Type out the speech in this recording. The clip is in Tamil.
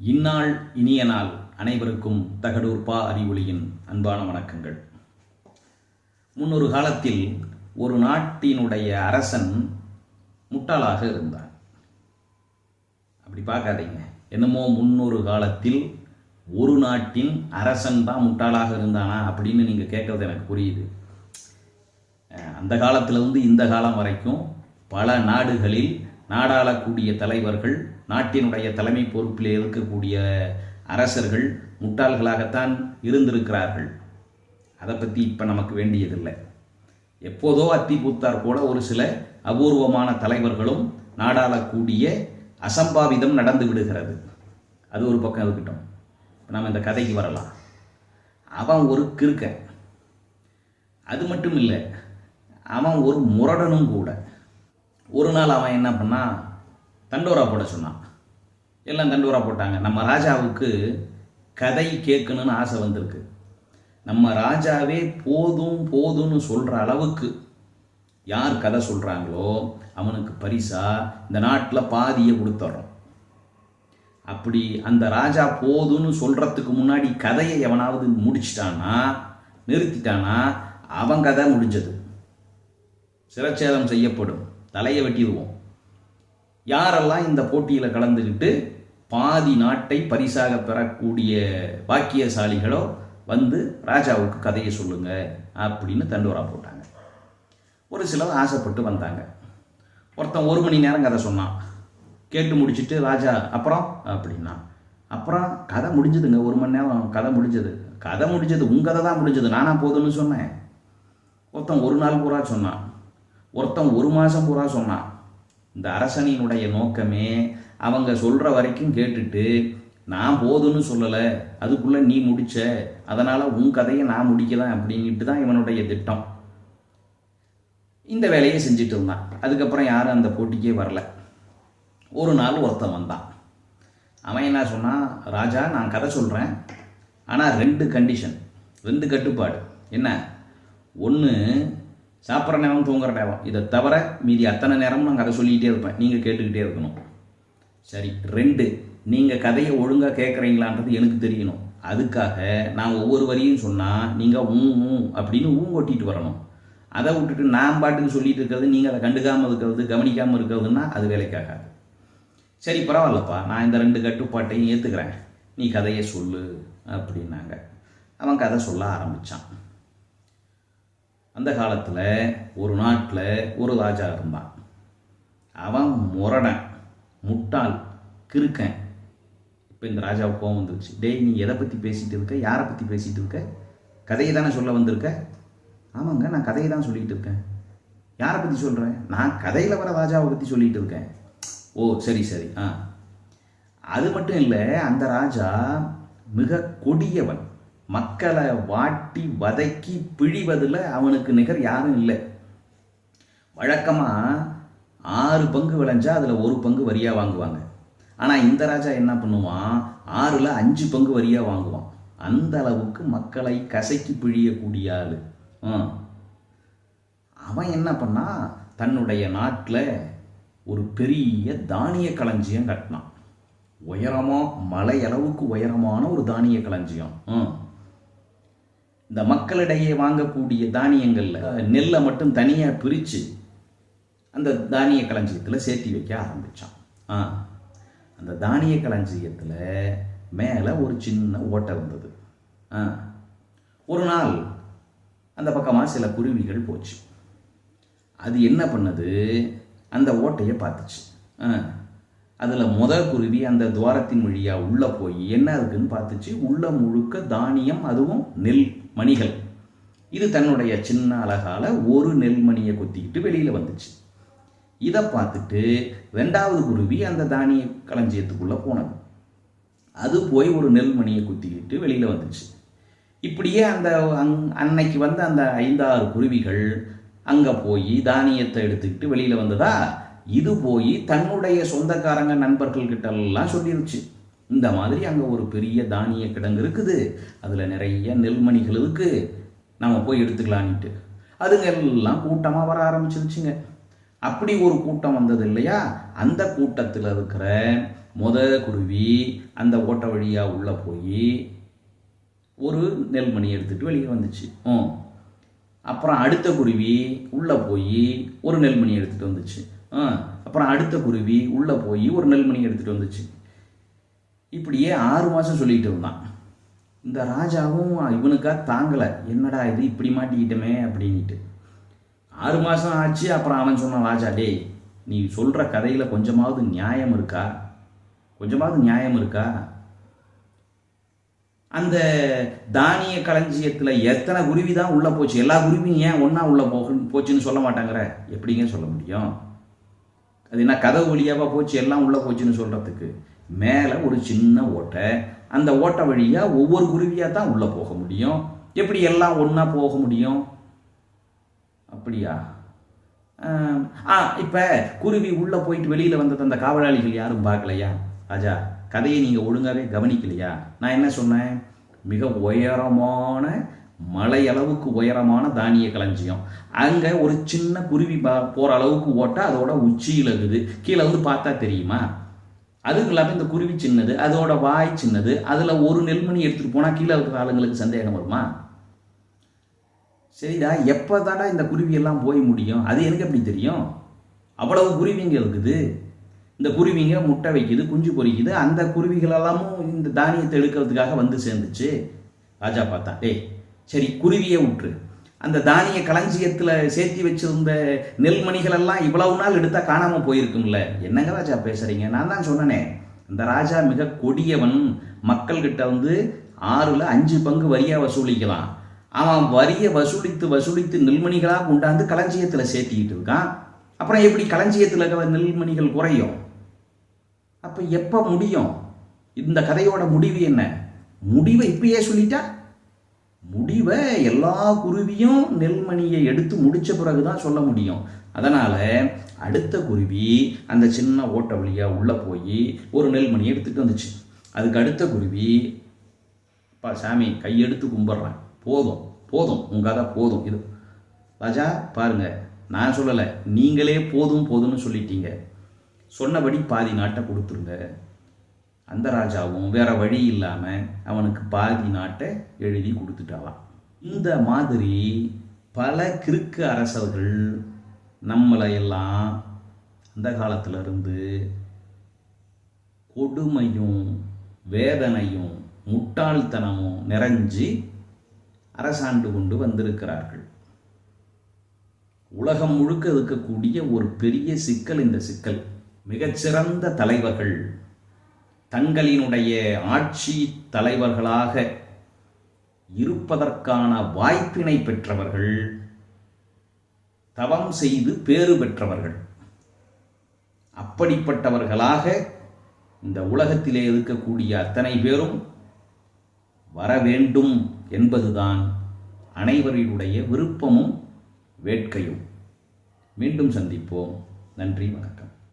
இந்நாள் இனிய நாள் அனைவருக்கும் தகடூர்பா அறிவொளியின் அன்பான வணக்கங்கள். முன்னொரு காலத்தில் ஒரு நாட்டினுடைய அரசன் முட்டாளாக இருந்தான். அப்படி பார்க்காதீங்க, என்னமோ முன்னொரு காலத்தில் ஒரு நாட்டின் அரசன் தான் முட்டாளாக இருந்தானா அப்படின்னு நீங்கள் கேட்குறது எனக்கு புரியுது. அந்த காலத்திலிருந்து இந்த காலம் வரைக்கும் பல நாடுகளில் நாடாளக்கூடிய தலைவர்கள், நாட்டினுடைய தலைமை பொறுப்பில் இருக்கக்கூடிய அரசர்கள் முட்டாள்களாகத்தான் இருந்திருக்கிறார்கள். அதை பற்றி இப்போ நமக்கு வேண்டியதில்லை. எப்போதோ அத்தி பூத்தார் போல ஒரு சில அபூர்வமான தலைவர்களும் நாடாளக்கூடிய அசம்பாவிதம் நடந்து விடுகிறது. அது ஒரு பக்கம் இருக்கட்டும். நம்ம இந்த கதைக்கு வரலாம். அவன் ஒரு கிறுக்கன். அது மட்டும் இல்லை, அவன் ஒரு முரடனும் கூட. ஒரு நாள் அவன் என்ன பண்ணான், தண்டோரா போட சொன்னான். எல்லாம் தண்டோரா போட்டாங்க. நம்ம ராஜாவுக்கு கதை கேட்கணும்னு ஆசை வந்திருக்கு. நம்ம ராஜாவே போதும் போதும்னு சொல்கிற அளவுக்கு யார் கதை சொல்கிறாங்களோ அவனுக்கு பரிசா இந்த நாட்டில் பாதியை கொடுத்துட்றோம். அப்படி அந்த ராஜா போதும்னு சொல்கிறதுக்கு முன்னாடி கதையை எவனாவது முடிச்சிட்டானா, நிறுத்திட்டானா, அவன் கதை முடிஞ்சது. சிரச்சேதம் செய்யப்படும், தலையை வெட்டிடுவோம். யாரெல்லாம் இந்த போட்டியில் கலந்துக்கிட்டு பாதி நாட்டை பரிசாக பெறக்கூடிய பாக்கியசாலிகளோ வந்து ராஜாவுக்கு கதையை சொல்லுங்க அப்படின்னு தண்டோரா போட்டாங்க. ஒரு சிலர் ஆசைப்பட்டு வந்தாங்க. ஒருத்தன் 1 மணி நேரம் கதை சொன்னான். கேட்டு முடிச்சுட்டு ராஜா அப்புறம் அப்படின்னா, அப்புறம் கதை முடிஞ்சதுங்க, 1 மணி நேரம் கதை முடிஞ்சது. கதை முடிஞ்சது உன் கதை தான் முடிஞ்சது, நானா போதும்னு சொன்னேன். ஒருத்தன் 1 நாள் பூரா சொன்னான். ஒருத்தன் 1 மாதம் பூரா சொன்னான். இந்த அரசனினுடைய நோக்கமே அவங்க சொல்கிற வரைக்கும் கேட்டுட்டு நான் போதும்னு சொல்லலை, அதுக்குள்ளே நீ முடிச்ச, அதனால் உன் கதையை நான் முடிக்கலாம் அப்படின்ட்டு தான் இவனுடைய திட்டம். இந்த வேலையை செஞ்சுட்டு இருந்தான். அதுக்கப்புறம் யாரும் அந்த போட்டிக்கே வரல. ஒரு நாள் ஒருத்தன் வந்தான். அவன் என்ன சொன்னான், ராஜா நான் கதை சொல்கிறேன், ஆனால் 2 கண்டிஷன், 2 கட்டுப்பாடு. என்ன? ஒன்று, சாப்பிட்ற நேரம் தூங்குற நேரம், இதை தவிர மீதி அத்தனை நேரமும் நான் கதை சொல்லிக்கிட்டே இருப்பேன், நீங்கள் கேட்டுக்கிட்டே இருக்கணும். சரி. 2, நீங்கள் கதையை ஒழுங்காக கேட்குறீங்களான்றது எனக்கு தெரியணும். அதுக்காக நான் ஒவ்வொரு வரியும் சொன்னால் நீங்கள் அப்படின்னு கொட்டிட்டு வரணும். அதை விட்டுட்டு நான் பாட்டுக்கு சொல்லிட்டு இருக்கிறது, நீங்கள் அதை கண்டுக்காமல் இருக்கிறது, கவனிக்காமல் இருக்கிறதுன்னா அது வேலைக்காகாது. சரி பரவாயில்லப்பா, நான் இந்த 2 கட்டுப்பாட்டையும் ஏற்றுக்கிறேன், நீ கதையை சொல்லு அப்படின்னாங்க. அவன் கதை சொல்ல ஆரம்பித்தான். அந்த காலத்தில் ஒரு நாட்டில் ஒரு ராஜா இருந்தான். அவன் முரடன், முட்டாள், கிறுக்கன். இப்போ இந்த ராஜாவுக்கு கோவம் வந்துருச்சு. டேய், நீ எதை பற்றி பேசிகிட்டு இருக்க, யாரை பற்றி பேசிகிட்டு இருக்க? கதையை தானே சொல்ல வந்திருக்க? ஆமாங்க, நான் கதையை தான் சொல்லிகிட்டு இருக்கேன். யாரை பற்றி சொல்கிறேன்? நான் கதையில் வர ராஜாவை பற்றி சொல்லிகிட்டு இருக்கேன். ஓ சரி சரி. அது மட்டும் இல்லை, அந்த ராஜா மிக கொடியவன். மக்களை வாட்டி வதக்கி பிழிவதில் அவனுக்கு நிகர் யாரும் இல்லை. வழக்கமாக 6 பங்கு விளைஞ்சா அதில் 1 பங்கு வரியாக வாங்குவாங்க. ஆனால் இந்த ராஜா என்ன பண்ணுவான், 6ல் 5 பங்கு வரியாக வாங்குவான். அந்த அளவுக்கு மக்களை கசக்கி பிழியக்கூடிய ஆள். அவன் என்ன பண்ணா, தன்னுடைய நாட்டில் ஒரு பெரிய தானிய களஞ்சியம் கட்டினான். மலை அளவுக்கு உயரமான ஒரு தானிய களஞ்சியம். இந்த மக்களிடையே வாங்கக்கூடிய தானியங்களில் நெல்லை மட்டும் தனியாக பிரித்து அந்த தானிய களஞ்சியத்தில் சேர்த்தி வைக்க ஆரம்பித்தான். அந்த தானிய களஞ்சியத்தில் மேலே ஒரு சின்ன ஓட்டை இருந்தது. ஒரு நாள் அந்த பக்கமாக சில குருவிகள் போச்சு. அது என்ன பண்ணுது, அந்த ஓட்டையை பார்த்துச்சு. அதில் முதல் குருவி அந்த துவாரத்தின் வழியாக உள்ளே போய் என்ன இருக்குன்னு பார்த்துச்சு. உள்ள முழுக்க தானியம், அதுவும் நெல் மணிகள். இது தன்னுடைய சின்ன அழகால் ஒரு நெல்மணியை கொத்திக்கிட்டு வெளியில் வந்துச்சு. இதை பார்த்துட்டு 2வது குருவி அந்த தானிய களஞ்சியத்துக்குள்ளே போனது. அது போய் ஒரு நெல்மணியை குத்திக்கிட்டு வெளியில் வந்துச்சு. இப்படியே அந்த அன்னைக்கு வந்து அந்த 5-6 குருவிகள் அங்கே போய் தானியத்தை எடுத்துக்கிட்டு வெளியில் வந்ததா. இது போய் தன்னுடைய சொந்தக்காரங்க நண்பர்கள்கிட்டலாம் சொல்லிருச்சு, இந்த மாதிரி அங்கே ஒரு பெரிய தானிய கிடங்கு இருக்குது, அதில் நிறைய நெல்மணிகள் இருக்குது, நம்ம போய் எடுத்துக்கலான்ட்டு. அதுங்க எல்லாம் கூட்டமாக வர ஆரம்பிச்சிருச்சுங்க. அப்படி ஒரு கூட்டம் வந்தது இல்லையா, அந்த கூட்டத்தில் இருக்கிற குருவி அந்த ஓட்டை வழியாக உள்ளே போய் ஒரு நெல்மணி எடுத்துகிட்டு வெளியே வந்துச்சு. அப்புறம் அடுத்த குருவி உள்ளே போய் ஒரு நெல்மணி எடுத்துகிட்டு வந்துச்சு. அப்புறம் அடுத்த குருவி உள்ளே போய் ஒரு நெல்மணி எடுத்துகிட்டு வந்துச்சு. இப்படியே 6 மாதம் சொல்லிகிட்டு இருந்தான். இந்த ராஜாவும் இவனுக்கா தாங்கலை, என்னடா இது இப்படி மாட்டிக்கிட்டமே அப்படின்ட்டு. 6 மாதம் ஆச்சு. அப்புறம் அவன் சொன்னான், ராஜா டேய், நீ சொல்கிற கதையில் கொஞ்சமாவது நியாயம் இருக்கா? அந்த தானிய களஞ்சியத்தில் எத்தனை குருவி தான் உள்ளே போச்சு? எல்லா குருவியும் ஏன் ஒன்றா உள்ளே போச்சுன்னு சொல்ல மாட்டாங்கிற? எப்படிங்க சொல்ல முடியும்? அது என்ன கதவு வழியாக போச்சு எல்லாம் உள்ளே போச்சுன்னு சொல்கிறதுக்கு? மேலே ஒரு சின்ன ஓட்டை, அந்த ஓட்டை வழியாக ஒவ்வொரு குருவியாக தான் உள்ளே போக முடியும். எப்படி எல்லாம் ஒன்றா போக முடியும்? அப்படியா? இப்போ குருவி உள்ளே போயிட்டு வெளியில் வந்தது அந்த காவலாளிகள் யாரும் பார்க்கலையா? ராஜா, கதையை நீங்கள் ஒழுங்காகவே கவனிக்கலையா? நான் என்ன சொன்னேன்? மிக உயரமான மலை அளவுக்கு உயரமான தானிய களஞ்சியம். அங்கே ஒரு சின்ன குருவி போகிற அளவுக்கு ஓட்ட அதோட உச்சியில் இருக்குது. கீழே வந்து பார்த்தா தெரியுமா? அதுவும் இல்லாமல் இந்த குருவி சின்னது, அதோட வாய் சின்னது. அதில் ஒரு நெல்மணி எடுத்துகிட்டு போனால் கீழே இருக்கிற ஆளுங்களுக்கு சந்தேகம் வருமா? சரிடா, எப்போ தாண்டா இந்த குருவி எல்லாம் போய் முடியும்? அது எனக்கு எப்படி தெரியும்? அவ்வளவு குருவிங்க இருக்குது. இந்த குருவிங்க முட்டை வைக்குது, குஞ்சு பொறிக்குது. அந்த குருவிகள் எல்லாமும் இந்த தானியத்தை எடுக்கிறதுக்காக வந்து சேர்ந்துச்சு. ராஜா பார்த்தா, டேய் சரி குருவியை விட்டுரு, அந்த தானிய களஞ்சியத்தில் சேர்த்தி வச்சிருந்த நெல்மணிகள் எல்லாம் இவ்வளவு நாள் எடுத்தால் காணாமல் போயிருக்கும்ல. என்னங்க ராஜா பேசுகிறீங்க? நான் தான் சொன்னனே, அந்த ராஜா மிக கொடியவன். மக்கள்கிட்ட வந்து 6ல் 5 பங்கு வரியாக வசூலிக்கலாம். அவன் வரியை வசூலித்து நெல்மணிகளாக கொண்டாந்து களஞ்சியத்தில் சேர்த்திக்கிட்டு இருக்கான். அப்புறம் எப்படி களஞ்சியத்தில் நெல்மணிகள் குறையும்? அப்போ எப்போ முடியும்? இந்த கதையோட முடிவு என்ன? முடிவை இப்பயே சொல்லிட்டா? முடிவை எல்லா குருவியும் நெல்மணியை எடுத்து முடித்த பிறகு தான் சொல்ல முடியும். அதனால் அடுத்த குருவி அந்த சின்ன ஓட்டை வழியாக உள்ளே போய் ஒரு நெல்மணியை எடுத்துகிட்டு வந்துச்சு. அதுக்கு அடுத்த குருவி, அப்பா சாமி கையெடுத்து கும்பிட்றேன், போதும் உங்கள் கதை போதும். இது ராஜா பாருங்க, நான் சொல்லலை, நீங்களே போதும்னு சொல்லிட்டீங்க. சொன்னபடி பாதி நாட்டை கொடுத்துருங்க. அந்த ராஜாவும் வேற வழி இல்லாமல் அவனுக்கு பாதி நாட்டை எழுதி கொடுத்துட்டாலாம். இந்த மாதிரி பல கிறுக்கு அரசர்கள் நம்மளையெல்லாம் அந்த காலத்திலிருந்து கொடுமையும் வேதனையும் முட்டாள்தனமும் நிறைஞ்சி அரசாண்டு கொண்டு வந்திருக்கிறார்கள். உலகம் முழுக்க இருக்கக்கூடிய ஒரு பெரிய சிக்கல் இந்த சிக்கல். மிகச்சிறந்த தலைவர்கள், தங்களினுடைய ஆட்சி தலைவர்களாக இருப்பதற்கான வாய்ப்பினை பெற்றவர்கள், தவம் செய்து பேறு பெற்றவர்கள். அப்படிப்பட்டவர்களாக இந்த உலகத்திலே இருக்கக்கூடிய அத்தனை பேரும் வர வேண்டும் என்பதுதான் அனைவருடைய விருப்பமும் வேட்கையும். மீண்டும் சந்திப்போம். நன்றி, வணக்கம்.